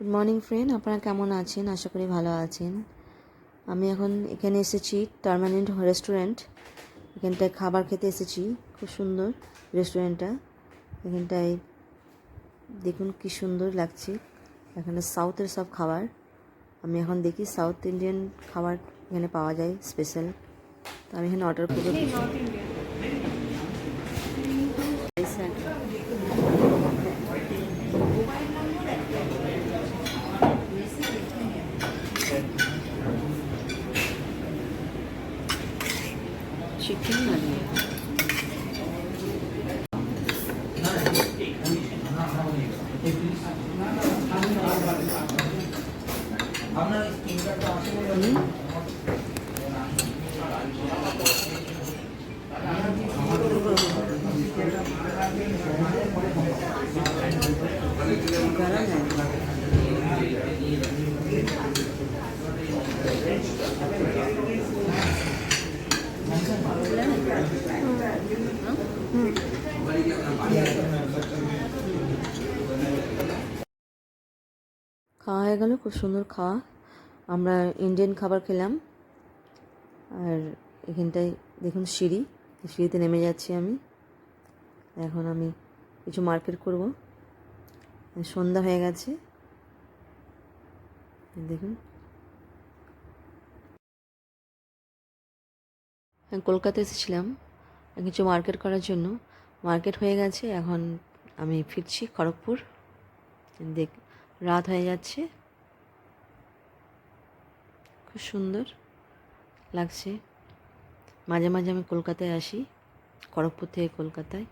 Good morning friend, আপনারা কেমন আছেন? আশা করি ভালো আছেন। আমি এখন এখানে এসেছি টারমানেন্ট রেস্টুরেন্ট। এখানটায় খাবার খেতে এসেছি। খুব সুন্দর রেস্টুরেন্টটা। এখানটায় দেখুন কি সুন্দর লাগছে। এখানে সাউথের সব খাবার। আমি এখন দেখি সাউথ ইন্ডিয়ান খাবার এখানে পাওয়া যায় স্পেশাল। তো আমি এখানে অর্ডার করবো কিছু। চিকেন মানে খাওয়া হয়ে গেল। খুব সুন্দর খাওয়া। আমরা ইন্ডিয়ান খাবার খেলাম। আর এখানটায় দেখুন সিঁড়িতে নেমে যাচ্ছি আমি। এখন আমি কিছু মার্কেট করব। সন্ধ্যা হয়ে গেছে দেখুন। কলকাতা এসেছিলাম কিছু মার্কেট করার জন্য। মার্কেট হয়ে গেছে, এখন আমি ফিরছি খড়গপুর। রাত হয়ে যাচ্ছে। খুব সুন্দর লাগছে। মাঝে মাঝে আমি কলকাতায় আসি, খড়গপুর থেকে কলকাতায়।